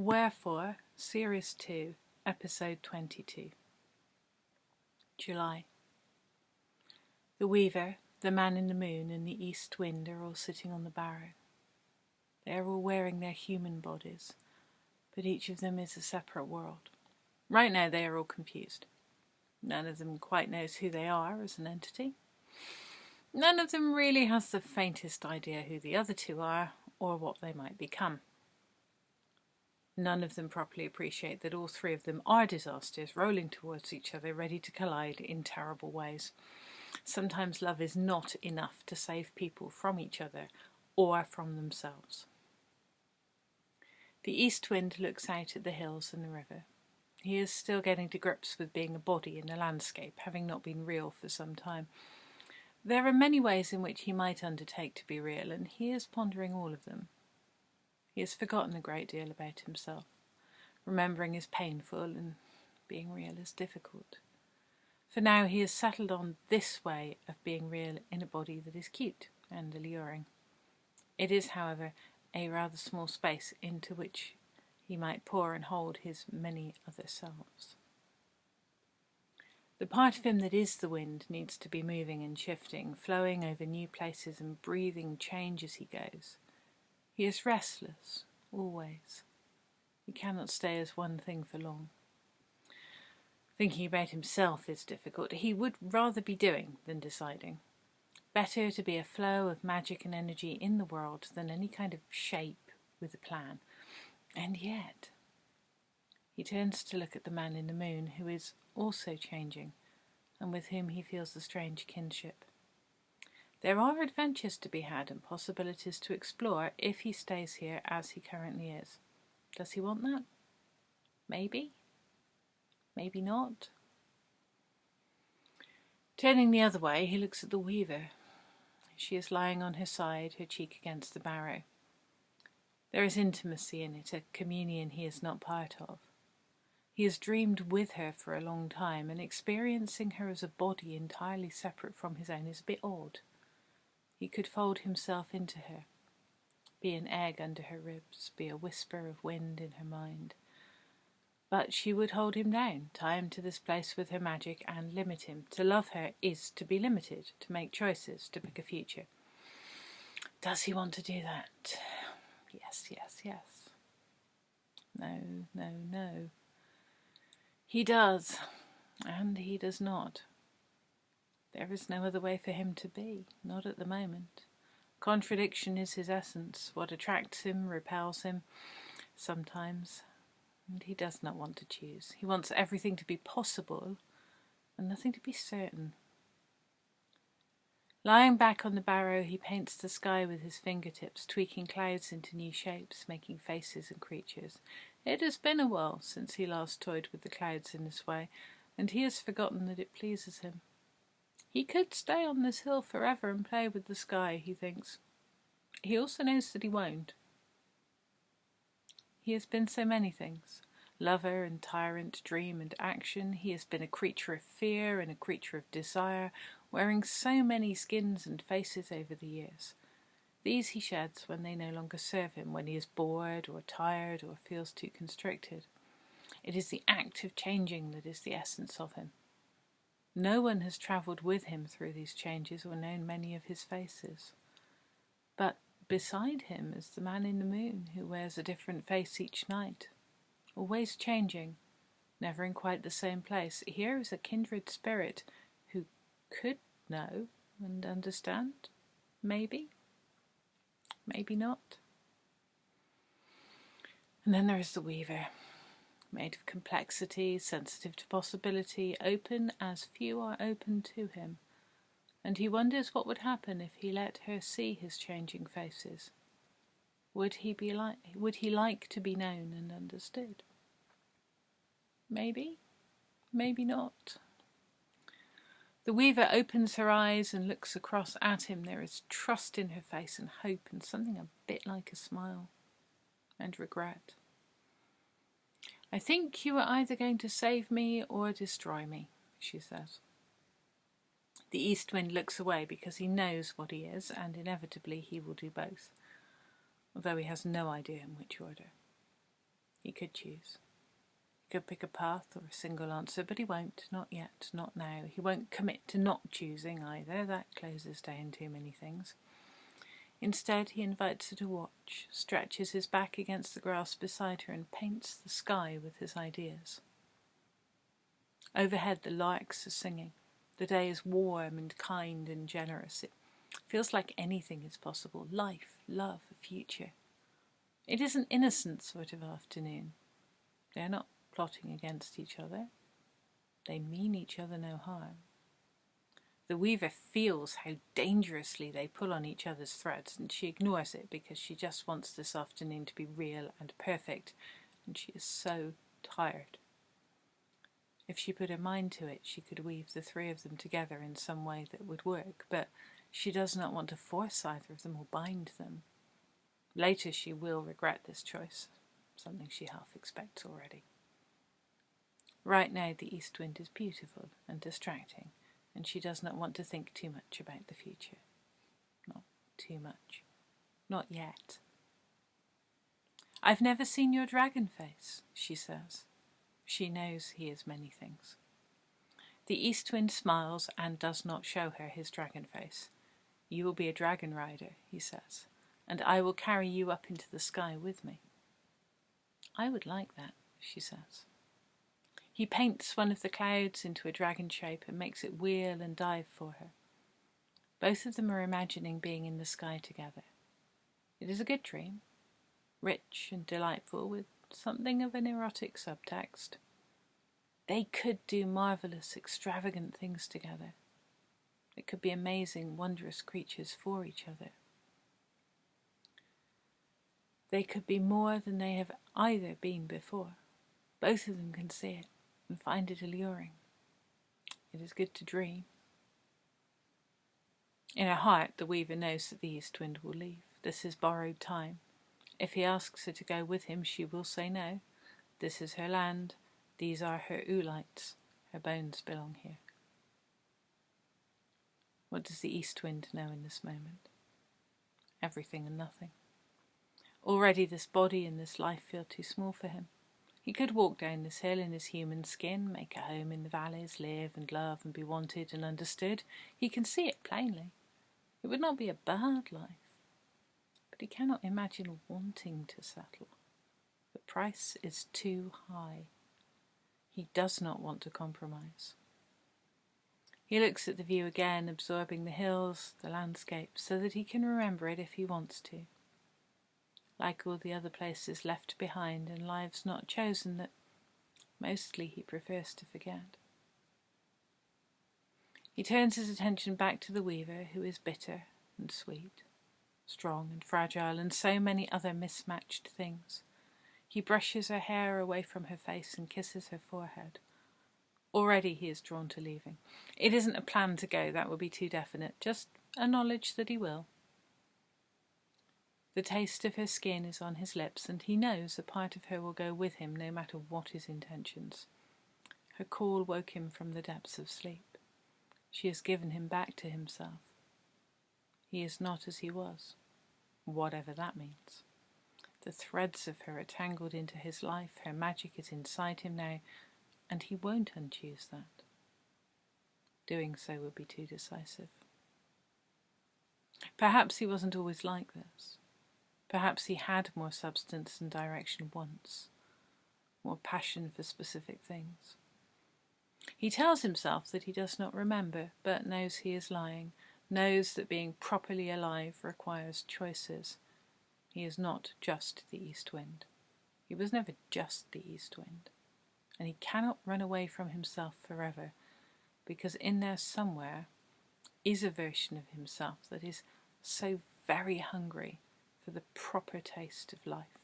Wherefore, Series 2, Episode 22. July. The Weaver, the Man in the Moon, and the East Wind are all sitting on the barrow. They are all wearing their human bodies, but each of them is a separate world. Right now they are all confused. None of them quite knows who they are as an entity. None of them really has the faintest idea who the other two are or what they might become. None of them properly appreciate that all three of them are disasters, rolling towards each other, ready to collide in terrible ways. Sometimes love is not enough to save people from each other or from themselves. The East Wind looks out at the hills and the river. He is still getting to grips with being a body in the landscape, having not been real for some time. There are many ways in which he might undertake to be real, and he is pondering all of them. He has forgotten a great deal about himself. Remembering is painful and being real is difficult. For now he has settled on this way of being real in a body that is cute and alluring. It is, however, a rather small space into which he might pour and hold his many other selves. The part of him that is the wind needs to be moving and shifting, flowing over new places and breathing change as he goes. He is restless, always. He cannot stay as one thing for long. Thinking about himself is difficult. He would rather be doing than deciding. Better to be a flow of magic and energy in the world than any kind of shape with a plan. And yet, he turns to look at the Man in the Moon, who is also changing, and with whom he feels a strange kinship. There are adventures to be had and possibilities to explore if he stays here as he currently is. Does he want that? Maybe. Maybe not. Turning the other way, he looks at the Weaver. She is lying on her side, her cheek against the barrow. There is intimacy in it, a communion he is not part of. He has dreamed with her for a long time, and experiencing her as a body entirely separate from his own is a bit odd. He could fold himself into her, be an egg under her ribs, be a whisper of wind in her mind. But she would hold him down, tie him to this place with her magic, and limit him. To love her is to be limited, to make choices, to pick a future. Does he want to do that? Yes, yes, yes. No, no, no. He does, and he does not. There is no other way for him to be, not at the moment. Contradiction is his essence, what attracts him, repels him, sometimes, and he does not want to choose. He wants everything to be possible and nothing to be certain. Lying back on the barrow, he paints the sky with his fingertips, tweaking clouds into new shapes, making faces and creatures. It has been a while since he last toyed with the clouds in this way, and he has forgotten that it pleases him. He could stay on this hill forever and play with the sky, he thinks. He also knows that he won't. He has been so many things. Lover and tyrant, dream and action. He has been a creature of fear and a creature of desire, wearing so many skins and faces over the years. These he sheds when they no longer serve him, when he is bored or tired or feels too constricted. It is the act of changing that is the essence of him. No one has travelled with him through these changes or known many of his faces. But beside him is the Man in the Moon, who wears a different face each night, always changing, never in quite the same place. Here is a kindred spirit who could know and understand, maybe, maybe not. And then there is the Weaver, made of complexity, sensitive to possibility, open as few are open to him, and he wonders what would happen if he let her see his changing faces. Would he like to be known and understood? Maybe, maybe not. The Weaver opens her eyes and looks across at him. There is trust in her face and hope and something a bit like a smile and regret. I think you are either going to save me or destroy me, she says. The East Wind looks away because he knows what he is, and inevitably he will do both, although he has no idea in which order. He could choose. He could pick a path or a single answer, but he won't, not yet, not now. He won't commit to not choosing either, that closes down too many things. Instead, he invites her to watch, stretches his back against the grass beside her and paints the sky with his ideas. Overhead, the larks are singing. The day is warm and kind and generous. It feels like anything is possible. Life, love, a future. It is an innocent sort of afternoon. They are not plotting against each other. They mean each other no harm. The weaver feels how dangerously they pull on each other's threads, and she ignores it because she just wants this afternoon to be real and perfect, and she is so tired. If she put her mind to it, she could weave the three of them together in some way that would work, but she does not want to force either of them or bind them. Later she will regret this choice, something she half expects already. Right now the east wind is beautiful and distracting, and she does not want to think too much about the future. Not too much. Not yet. "I've never seen your dragon face," she says. She knows he is many things. The east wind smiles and does not show her his dragon face. "You will be a dragon rider," he says, "and I will carry you up into the sky with me." "I would like that," she says. He paints one of the clouds into a dragon shape and makes it wheel and dive for her. Both of them are imagining being in the sky together. It is a good dream, rich and delightful, with something of an erotic subtext. They could do marvellous, extravagant things together. It could be amazing, wondrous creatures for each other. They could be more than they have either been before. Both of them can see it and find it alluring. It is good to dream. In her heart, the weaver knows that the east wind will leave. This is borrowed time. If he asks her to go with him, she will say no. This is her land. These are her oolites. Her bones belong here. What does the east wind know in this moment? Everything and nothing. Already this body and this life feel too small for him. He could walk down this hill in his human skin, make a home in the valleys, live and love and be wanted and understood. He can see it plainly. It would not be a bad life. But he cannot imagine wanting to settle. The price is too high. He does not want to compromise. He looks at the view again, absorbing the hills, the landscape, so that he can remember it if he wants to. Like all the other places left behind and lives not chosen that mostly he prefers to forget. He turns his attention back to the weaver, who is bitter and sweet, strong and fragile, and so many other mismatched things. He brushes her hair away from her face and kisses her forehead. Already he is drawn to leaving. It isn't a plan to go, that would be too definite, just a knowledge that he will. The taste of her skin is on his lips, and he knows a part of her will go with him no matter what his intentions. Her call woke him from the depths of sleep. She has given him back to himself. He is not as he was, whatever that means. The threads of her are tangled into his life, her magic is inside him now, and he won't unchoose that. Doing so would be too decisive. Perhaps he wasn't always like this. Perhaps he had more substance and direction once, more passion for specific things. He tells himself that he does not remember, but knows he is lying, knows that being properly alive requires choices. He is not just the east wind. He was never just the east wind. And he cannot run away from himself forever, because in there somewhere is a version of himself that is so very hungry for the proper taste of life.